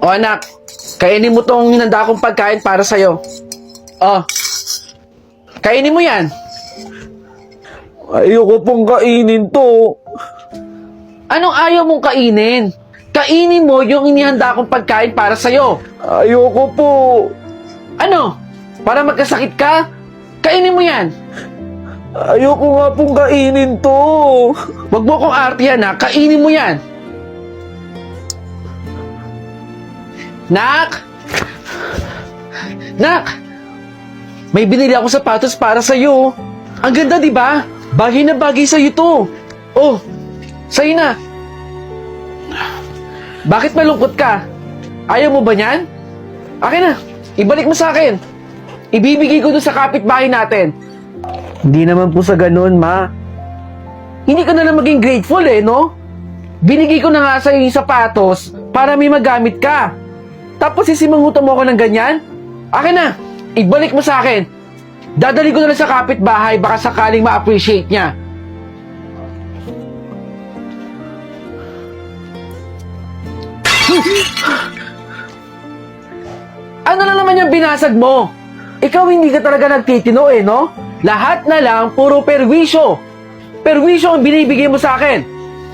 O anak, kainin mo tong hinanda kong pagkain para sa'yo. O, kainin mo yan. Ayoko pong kainin to. Anong ayaw mong kainin? Kainin mo yung inihanda kong pagkain para sa'yo. Ayoko po. Ano? Para magkasakit ka? Kainin mo yan. Ayoko nga pong kainin to. Huwag mo kong artihan ha. Kainin mo yan. Nak! Nak! May binili ako sapatos para sa'yo. Ang ganda, di ba? Bagay na bagay sa'yo to. Oh, sa'yo na. Bakit malungkot ka? Ayaw mo ba niyan? Akin na. Ibalik mo sa akin. Ibibigay ko doon sa kapitbahay natin. Hindi naman po sa ganun, ma. Hindi ka na lang maging grateful no? Binigay ko na nga sa'yo yung sapatos para may magamit ka. Tapos sisimangutan mo ako ng ganyan? Akin na. Ibalik mo sa akin. Dadali ko na lang sa kapitbahay baka sakaling ma-appreciate niya. Ano na naman yung binasag mo? Ikaw hindi ka talaga nagtitino no? Lahat na lang puro perwisyo. Perwisyo ang binibigay mo sa akin.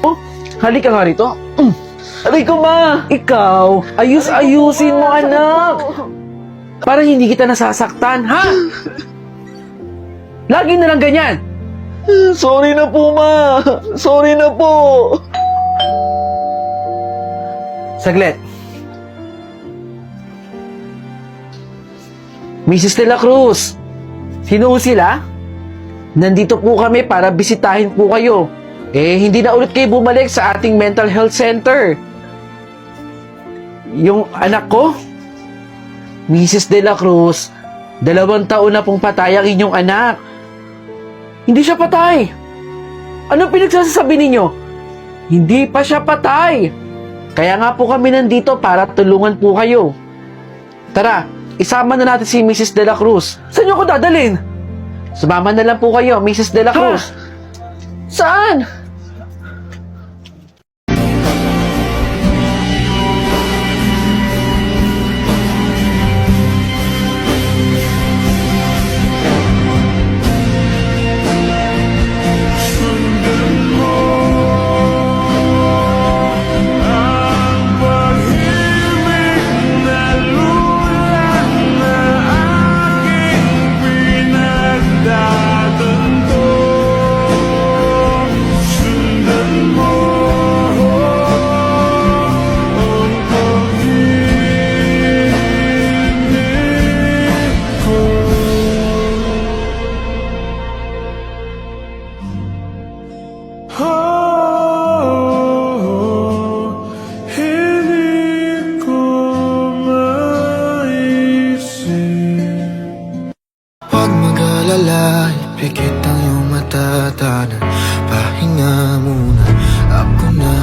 Oh, halika nga rito. Aray ko ma! Ikaw, ayusin mo anak. Para hindi kita nasasaktan, ha? Lagi na lang ganyan. Sorry na po, ma. Sorry na po. Saglit. Mrs. De La Cruz, sino sila? Nandito po kami para bisitahin po kayo. Hindi na ulit kayo bumalik sa ating mental health center. Yung anak ko, Mrs. De La Cruz, 2 taon na pong patay ang inyong anak. Hindi siya patay. Anong pinagsasabi ninyo? Hindi pa siya patay. Kaya nga po kami nandito para tulungan po kayo. Tara, isama na natin si Mrs. De La Cruz. Saan niyo ko dadalhin? Sumama na lang po kayo, Mrs. De La Cruz. Saan? Huwag mag-alala, ipikit ang iyong mata, tanan. Pahinga muna, ako na.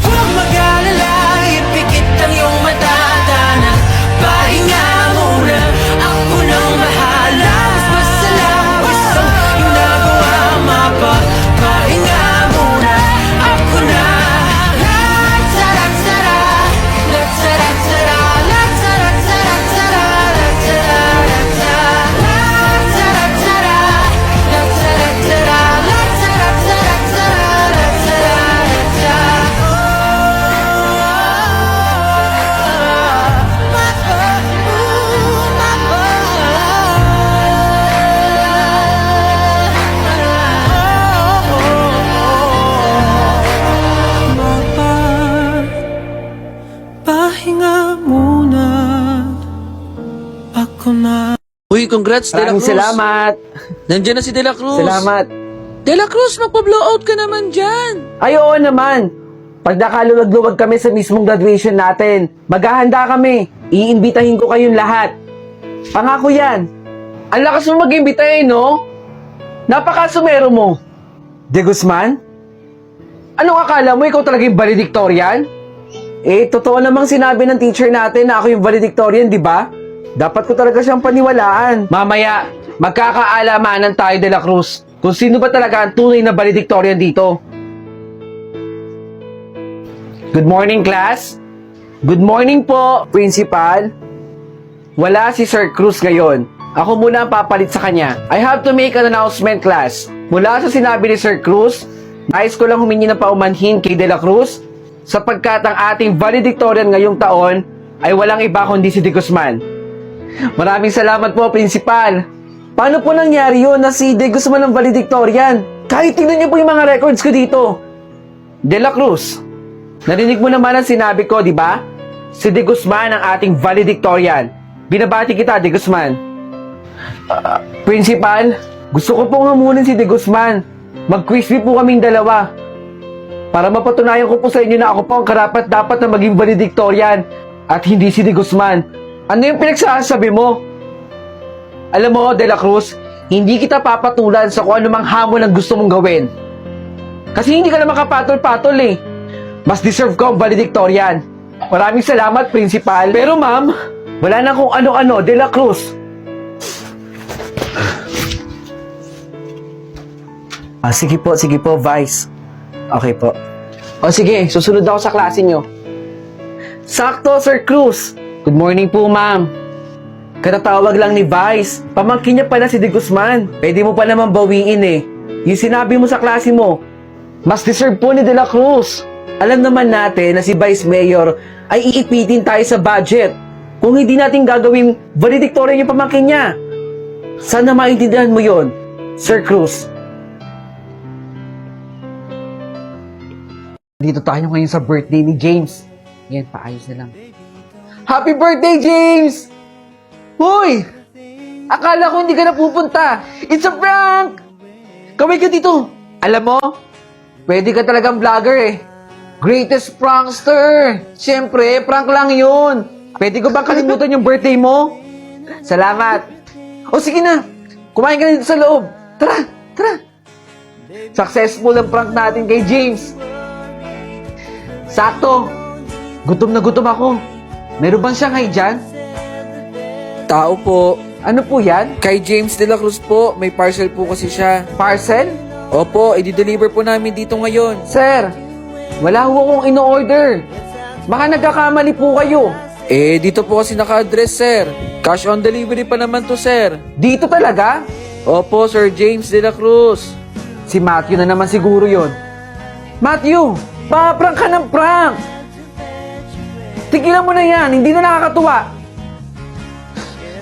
Huwag mag-alala, ipikit ang iyong mata, tanan. Pahinga muna, ako nang bahala. Mas masalaw isang ginagawa, pahinga muna, ako na. La-tsara-tsara, la-tsara-tsara, la-tsara-tsara-tsara. Pahinga muna, ako na. Uy, congrats, De La Maraming Cruz. salamat. Nandiyan na si De La Cruz. Salamat. De La Cruz, magpa-blowout ka naman dyan. Ay, oo naman. Pag nakaluwag-luwag kami sa mismong graduation natin, maghahanda kami. Iimbitahin ko kayong lahat. Pangako yan. Ang lakas mo mag-imbita no? Napakasumero mo. De Guzman? Anong akala mo, ikaw talaga yung valedictorian? Totoo namang sinabi ng teacher natin na ako yung valedictorian, di ba? Dapat ko talaga siyang paniwalaan. Mamaya, magkakaalamanan tayo, De La Cruz, kung sino ba talaga ang tunay na valedictorian dito. Good morning, class. Good morning po, principal. Wala si Sir Cruz ngayon. Ako muna ang papalit sa kanya. I have to make an announcement, class. Mula sa sinabi ni Sir Cruz, nais ko lang humingi ng paumanhin kay De La Cruz sapagkat ang ating valedictorian ngayong taon ay walang iba kundi si De Guzman. Maraming salamat po, principal. Paano po nangyari yun na si De Guzman ang valedictorian? Kahit tingnan niyo po yung mga records ko dito. De La Cruz, narinig mo naman ang sinabi ko, di ba? Si De Guzman ang ating valedictorian. Binabati kita, De Guzman. Principal, gusto ko pong hamunin si De Guzman. Mag-quiz bee po kaming dalawa. Para mapatunayan ko po sa inyo na ako po ang karapat-dapat na maging valedictorian at hindi si De Guzman. Ano yung pinagsasabi mo? Alam mo, De La Cruz, hindi kita papatulan sa kung anumang hamon ang gusto mong gawin. Kasi hindi ka naman kapatol-patol eh. Mas deserve ko ang valedictorian. Maraming salamat, principal. Pero ma'am, wala na kung ano-ano, De La Cruz. Sige po, Vice. Okay po. O sige, susunod ako sa klase nyo. Sakto, Sir Cruz. Good morning po, ma'am. Katatawag lang ni Vice. Pamangkin niya pala si De Guzman. Pwede mo pa naman bawiin eh. Yung sinabi mo sa klase mo, mas deserve po ni De La Cruz. Alam naman natin na si Vice Mayor ay iipitin tayo sa budget kung hindi natin gagawin valedictorian yung pamangkin niya. Sana maintindihan mo yon, Sir Cruz. Dito tayo ngayon sa birthday ni James. Yan, paayos na lang. Happy birthday, James! Hoy! Akala ko hindi ka na pupunta. It's a prank! Kaway ka dito. Alam mo, pwede ka talagang vlogger eh. Greatest prankster! Siyempre, prank lang yun. Pwede ko bang kalimutan yung birthday mo? Salamat. O sige na, kumain ka na dito sa loob. Tara, tara. Successful ang prank natin kay James. Sakto. Gutom na gutom ako. Meron bang Shanghai dyan? Tao po. Ano po yan? Kay James De La Cruz po, may parcel po kasi siya. Parcel? Opo, i-deliver po namin dito ngayon. Sir, wala ho akong ino-order. Baka nagkakamali po kayo. Dito po kasi naka-address, sir. Cash on delivery pa naman to, sir. Dito talaga? Opo, Sir James De La Cruz. Si Matthew na naman siguro yon. Matthew, prank ka ng prank. Tigilan mo na yan, hindi na nakakatuwa.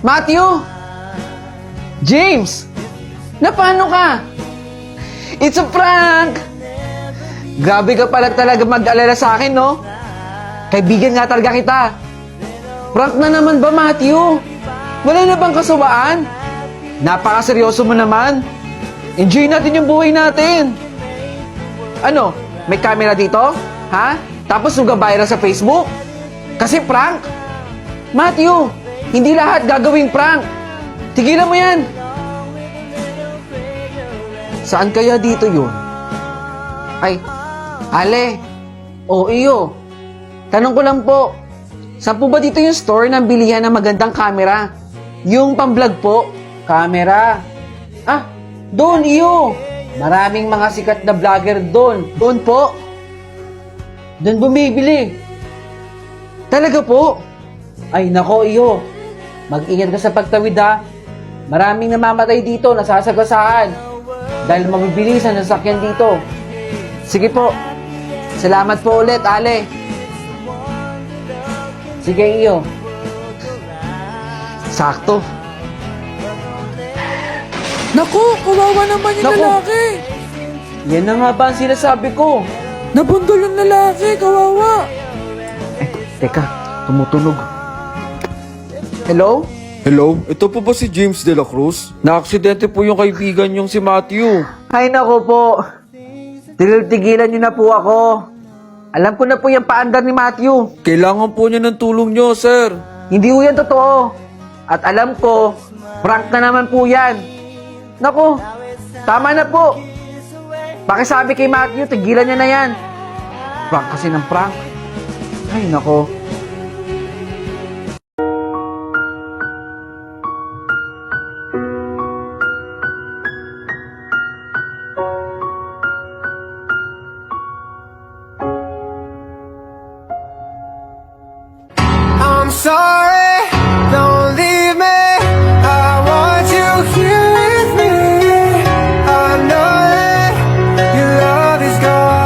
Matthew! James! Na paano ka? It's a prank! Grabe ka pala talaga mag-alala sa akin, no? Kaibigan nga talaga kita. Prank na naman ba, Matthew? Wala na bang kasawaan? Napakaseryoso mo naman. Enjoy natin yung buhay natin. Ano? May camera dito? Ha? Tapos nag-viral sa Facebook? Kasi prank? Matthew, hindi lahat gagawing prank. Tigilan mo yan. Saan kaya dito yun? Ay, Ale. O, iyo. Tanong ko lang po. Saan po ba dito yung store ng bilihan ng magandang camera? Yung pang-vlog po. Camera. Ah, doon, iyo. Maraming mga sikat na vlogger doon. Doon po. Doon bumibili. Talaga po? Ay, nako, iyo. Mag-ingat ka sa pagtawid, ha. Maraming namamatay dito, nasasagasaan. Dahil mabibilis ang nasakyan dito. Sige po. Salamat po ulit, Ale. Sige, iyo. Sakto. Naku, kawawa naman yung Naku. lalaki. Yan na nga ba ang sinasabi ko? Nabundol yung lalaki, kawawa. Teka, tumutunog. Hello? Hello? Ito po ba si James De La Cruz? Na-aksidente po yung kaibigan yung si Matthew. Ay, nako po. Tigilan niyo na po ako. Alam ko na po yung paandar ni Matthew. Kailangan po niya ng tulong niyo, sir. Hindi po yan totoo. At alam ko, prank na naman po yan. Naku, tama na po. Pakisabi kay Matthew, tigilan niya na yan. Prank kasi ng prank. Ay, nako. sorry, don't leave me. I want you here with me. I know that your love is gone.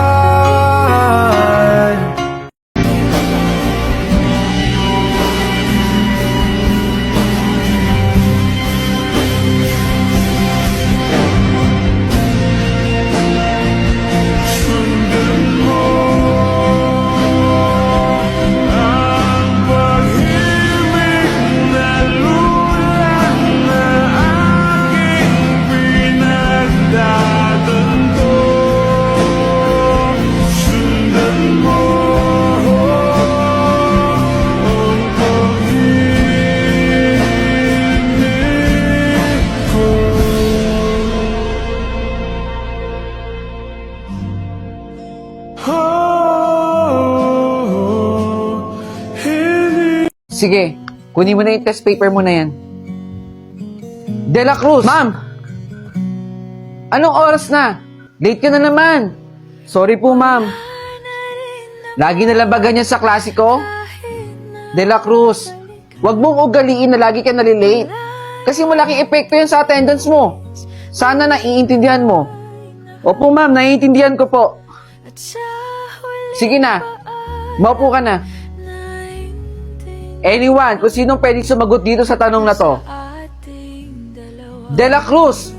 Sige, kunin mo na yung test paper mo na yan. De La Cruz! Ma'am! Anong oras na? Late ka na naman. Sorry po, ma'am. Lagi na lang ba ganyan sa klasiko? De La Cruz, wag mong ugaliin na lagi ka nalilate. Kasi malaking epekto yan sa attendance mo. Sana naiintindihan mo. Opo, ma'am, naiintindihan ko po. Sige na, maupo ka na. Anyone, kung sinong pwedeng sumagot dito sa tanong na to? De La Cruz!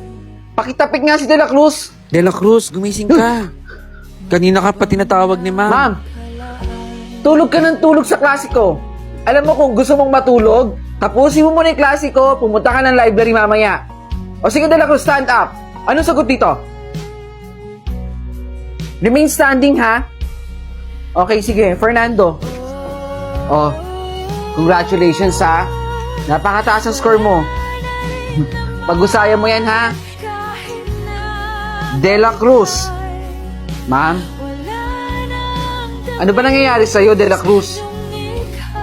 Pakitapik nga si De La Cruz! De La Cruz, gumising ka. Kanina ka pa tinatawag ni ma'am. Ma'am, tulog ka ng tulog sa klasiko. Alam mo kung gusto mong matulog, tapusin mo muna yung klasiko, pumunta ka ng library mamaya. O sige, De La Cruz, stand up. Anong sagot dito? Remain standing, ha? Okay, sige. Fernando. Oh, congratulations, ha? Napakataas ang score mo. Pag-usayan mo yan, ha? De La Cruz. Ma'am, ano ba nangyayari sa'yo, De La Cruz?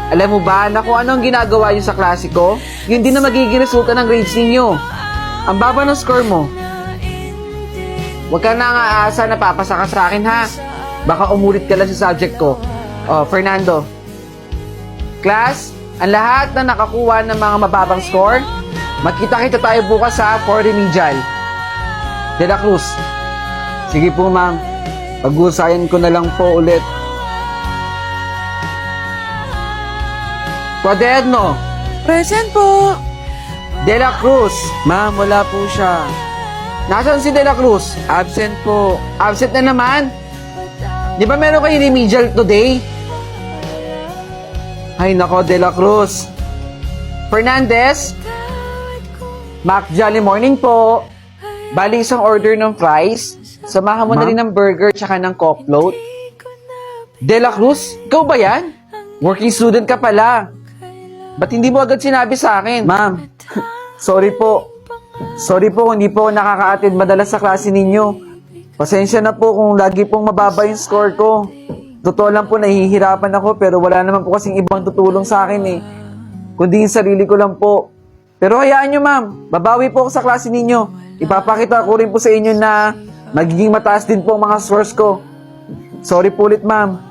Alam mo ba na kung ano ang ginagawa niyo sa klasiko, yun din na magiging resulta ng grades ninyo. Ang baba ng score mo. Huwag ka na nga aasa na papasa ka sa akin, ha? Baka umulit ka lang sa subject ko. Oh, Fernando. Class, ang lahat na nakakuha ng mga mababang score, magkita-kita tayo bukas sa for remedial. De La Cruz. Sige po, ma'am. Pag-uusayan ko na lang po ulit. Quaderno. Present po. De La Cruz. Ma'am, wala po siya. Nasaan si De La Cruz? Absent po. Absent na naman. Di ba meron kayo remedial today? Ay nako, De La Cruz. Fernandez? Mac Jolly morning po. Bali isang order ng fries. Samahan mo na rin ng burger tsaka ng Coke float. De La Cruz? Ikaw ba yan? Working student ka pala. Ba't hindi mo agad sinabi sa akin? Ma'am, Sorry po. Sorry po, hindi po ako nakaka-attend madalas sa klase ninyo. Pasensya na po kung lagi pong mababa yung score ko. Totoo lang po, nahihirapan ako pero wala naman po kasing ibang tutulong sa akin eh. Kundi yung sarili ko lang po. Pero hayaan nyo, ma'am. Babawi po ako sa klase ninyo. Ipapakita ko rin po sa inyo na magiging mataas din po ang mga scores ko. Sorry po ulit, ma'am.